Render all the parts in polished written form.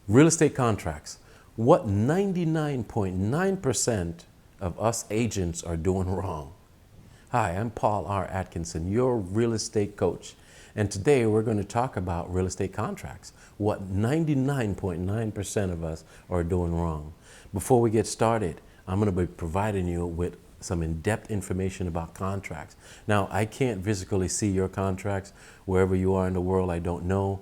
Real estate contracts. What 99.9% of us agents are doing wrong. Hi, I'm Paul R. Atkinson, your real estate coach. And today we're going to talk about real estate contracts. What 99.9% of us are doing wrong. Before we get started, I'm going to be providing you with some in-depth information about contracts. Now, I can't physically see your contracts wherever you are in the world. I don't know.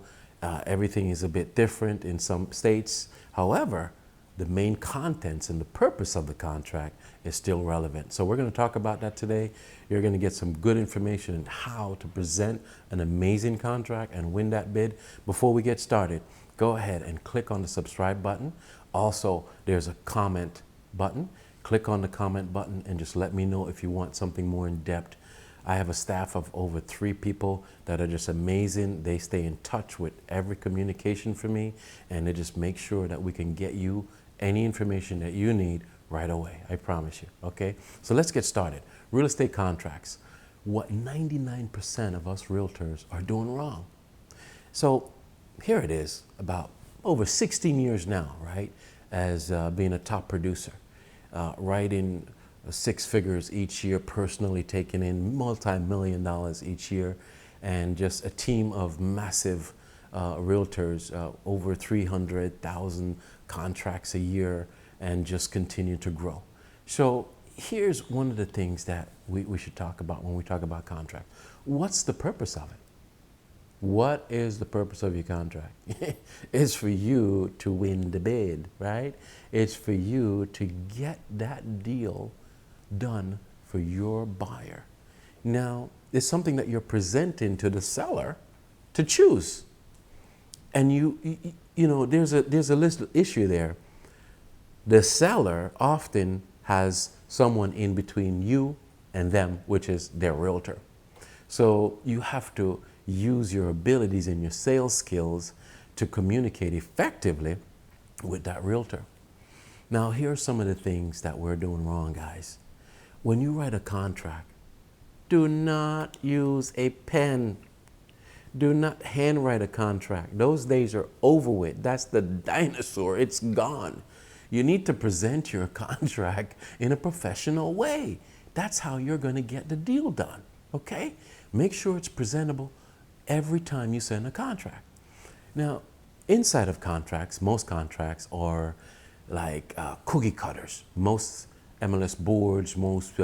Everything is a bit different in some states. However, the main contents and the purpose of the contract is still relevant. So we're going to talk about that today. You're going to get some good information on how to present an amazing contract and win that bid. Before we get started, go ahead and click on the subscribe button. Also, there's a comment button. Click on the comment button and just let me know if you want something more in depth. I have a staff of over 3 people that are just amazing. They stay in touch with every communication for me, and they just make sure that we can get you any information that you need right away. I promise you. Okay, so let's get started. Real estate contracts. What 99% of us realtors are doing wrong. So here it is, about over 16 years now, right, as being a top producer, writing 6 figures each year, personally taking in multi-million dollars each year, and just a team of massive realtors, over 300,000 contracts a year, and just continue to grow. So here's one of the things that we should talk about when we talk about contract. What's the purpose of it? What is the purpose of your contract? It's for you to win the bid, right? It's for you to get that deal done for your buyer. Now, it's something that you're presenting to the seller to choose. And you know, there's a little issue there. The seller often has someone in between you and them, which is their realtor. So you have to use your abilities and your sales skills to communicate effectively with that realtor. Now, here are some of the things that we're doing wrong, guys. When you write a contract, do not use a pen. Do not handwrite a contract. Those days are over with. That's the dinosaur. It's gone. You need to present your contract in a professional way. That's how you're going to get the deal done, okay? Make sure it's presentable every time you send a contract. Now, inside of contracts, most contracts are like cookie cutters. Most MLS boards, most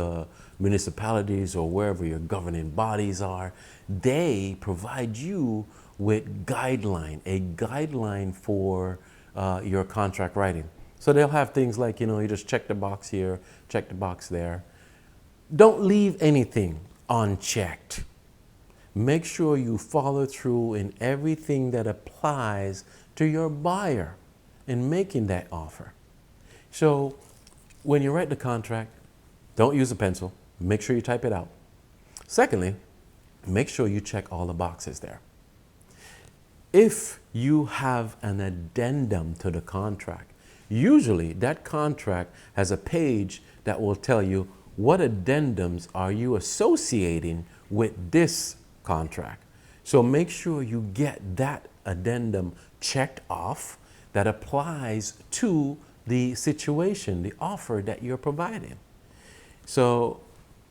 municipalities, or wherever your governing bodies are, they provide you with a guideline for your contract writing. So they'll have things like, you just check the box here, check the box there. Don't leave anything unchecked. Make sure you follow through in everything that applies to your buyer in making that offer. So when you write the contract, don't use a pencil. Make sure you type it out. Secondly, make sure you check all the boxes there. If you have an addendum to the contract, usually that contract has a page that will tell you what addendums are you associating with this contract. So make sure you get that addendum checked off that applies to the situation, the offer that you're providing. So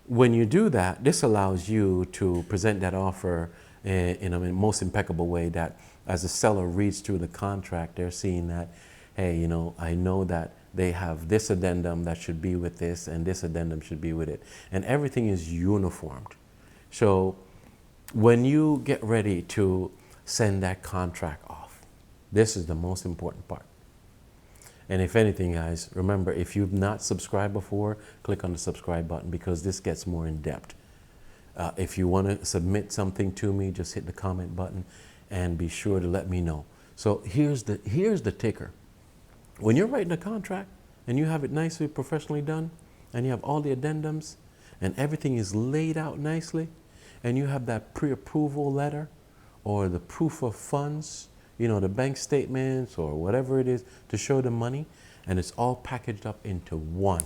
when you do that, this allows you to present that offer in a most impeccable way, that as the seller reads through the contract, they're seeing that, hey, I know that they have this addendum that should be with this, and this addendum should be with it. And everything is uniformed. So when you get ready to send that contract off, this is the most important part. And if anything, guys, remember, if you've not subscribed before, click on the subscribe button, because this gets more in depth. If you want to submit something to me, just hit the comment button and be sure to let me know. So here's the ticker. When you're writing a contract and you have it nicely, professionally done, and you have all the addendums and everything is laid out nicely, and you have that pre-approval letter or the proof of funds, the bank statements or whatever it is to show the money, and it's all packaged up into one.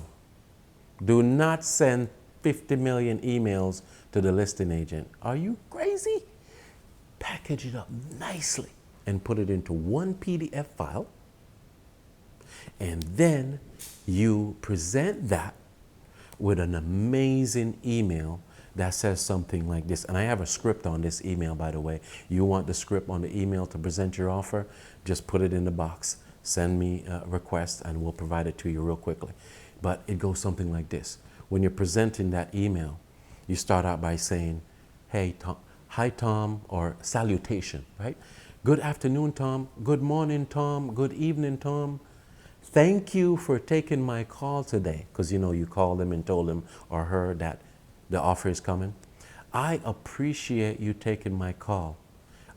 Do not send 50 million emails to the listing agent. Are you crazy? Package it up nicely and put it into one PDF file And then you present that with an amazing email that says something like this. And I have a script on this email, by the way. You want the script on the email to present your offer, just put it in the box. Send me a request and we'll provide it to you real quickly. But it goes something like this. When you're presenting that email, you start out by saying, hey, Tom, hi, Tom, or salutation, right? Good afternoon, Tom. Good morning, Tom. Good evening, Tom. Thank you for taking my call today. Because, you know, you called them and told them or her that the offer is coming. I appreciate you taking my call.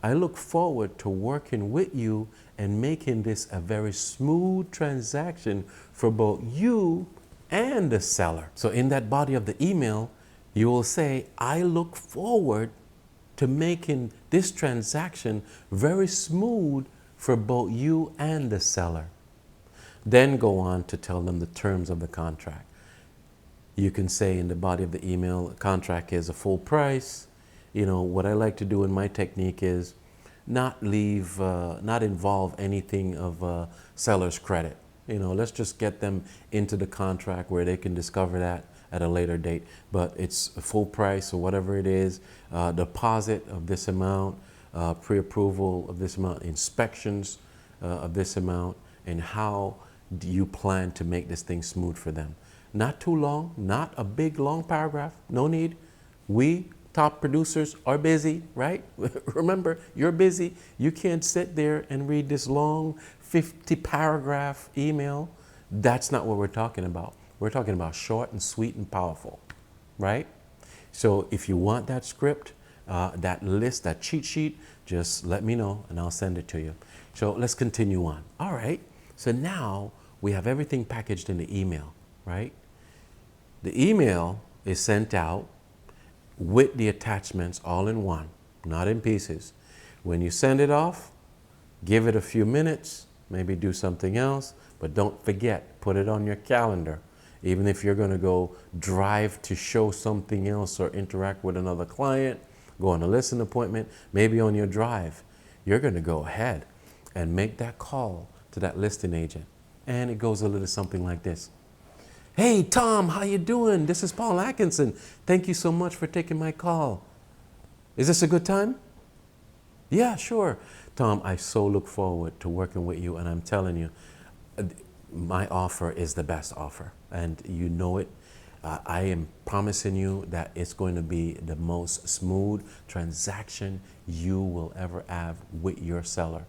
I look forward to working with you and making this a very smooth transaction for both you and the seller. So in that body of the email, you will say, I look forward to making this transaction very smooth for both you and the seller. Then go on to tell them the terms of the contract. You can say in the body of the email, contract is a full price. You know, what I like to do in my technique is not involve anything of seller's credit. You know, let's just get them into the contract where they can discover that at a later date. But it's a full price or whatever it is, deposit of this amount, pre-approval of this amount, inspections of this amount, and how do you plan to make this thing smooth for them. Not too long, not a big long paragraph, no need. We top producers are busy, right? Remember, you're busy. You can't sit there and read this long 50-paragraph email. That's not what we're talking about. We're talking about short and sweet and powerful, right? So if you want that script, that list, that cheat sheet, just let me know and I'll send it to you. So let's continue on. All right. So now we have everything packaged in the email, right? The email is sent out with the attachments all in one, not in pieces. When you send it off, give it a few minutes, maybe do something else, but don't forget, put it on your calendar. Even if you're going to go drive to show something else or interact with another client, go on a listing appointment, maybe on your drive, you're going to go ahead and make that call to that listing agent. And it goes a little something like this. Hey, Tom, how you doing? This is Paul Atkinson. Thank you so much for taking my call. Is this a good time? Yeah, sure. Tom, I so look forward to working with you, and I'm telling you, my offer is the best offer, and you know it. I am promising you that it's going to be the most smooth transaction you will ever have with your seller.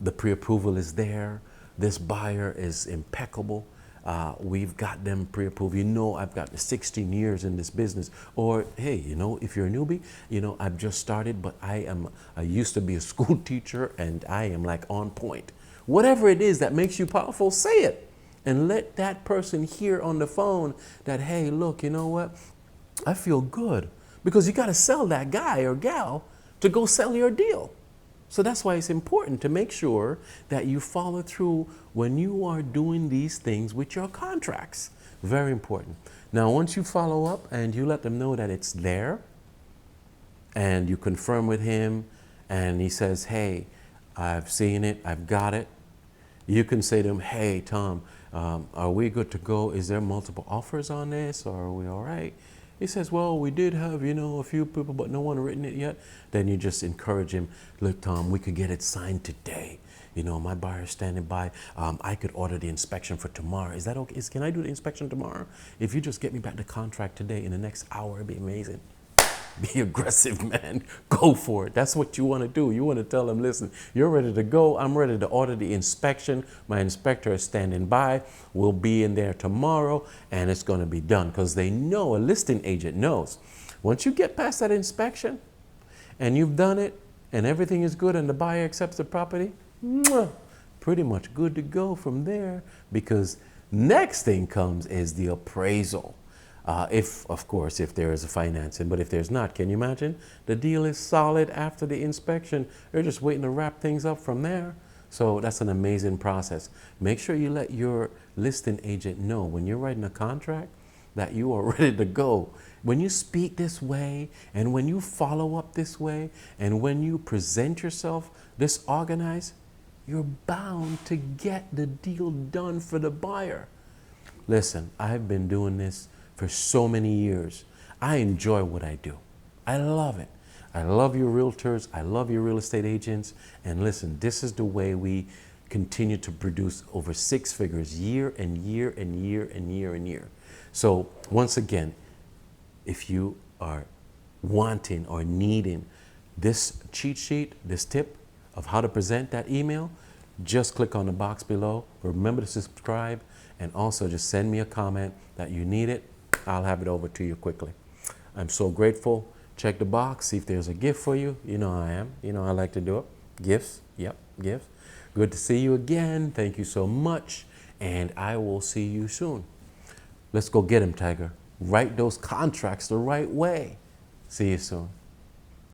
The pre-approval is there. This buyer is impeccable. We've got them pre-approved. You know, I've got 16 years in this business. Or, hey, you know, if you're a newbie, you know, I've just started, but I used to be a school teacher and I am like on point. Whatever it is that makes you powerful, say it. And let that person hear on the phone that, hey, look, you know what? I feel good. Because you got to sell that guy or gal to go sell your deal. So that's why it's important to make sure that you follow through when you are doing these things with your contracts. Very important. Now, once you follow up and you let them know that it's there and you confirm with him and he says, hey, I've seen it, I've got it. You can say to him, hey, Tom, are we good to go? Is there multiple offers on this or are we all right? He says, well, we did have, you know, a few people, but no one written it yet. Then you just encourage him. Look, Tom, we could get it signed today. You know, my buyer's standing by. I could order the inspection for tomorrow. Is that okay? Can I do the inspection tomorrow? If you just get me back the contract today in the next hour, it'd be amazing. Be aggressive, man. Go for it. That's what you want to do. You want to tell them, listen, you're ready to go. I'm ready to order the inspection. My inspector is standing by. We'll be in there tomorrow and it's going to be done, because they know, a listing agent knows. Once you get past that inspection and you've done it and everything is good and the buyer accepts the property, pretty much good to go from there, because next thing comes is the appraisal. Of course, if there is a financing, but if there's not, can you imagine? The deal is solid after the inspection. They're just waiting to wrap things up from there. So that's an amazing process. Make sure you let your listing agent know when you're writing a contract that you are ready to go. When you speak this way and when you follow up this way and when you present yourself this organized, you're bound to get the deal done for the buyer. Listen, I've been doing this for so many years. I enjoy what I do. I love it. I love your realtors. I love your real estate agents. And listen, this is the way we continue to produce over 6 figures year and year and year and year and year. So once again, if you are wanting or needing this cheat sheet, this tip of how to present that email, just click on the box below. Remember to subscribe, and also just send me a comment that you need it. I'll have it over to you quickly. I'm so grateful. Check the box, see if there's a gift for you. You know I am. You know I like to do it. Gifts. Yep, gifts. Good to see you again. Thank you so much. And I will see you soon. Let's go get him, Tiger. Write those contracts the right way. See you soon.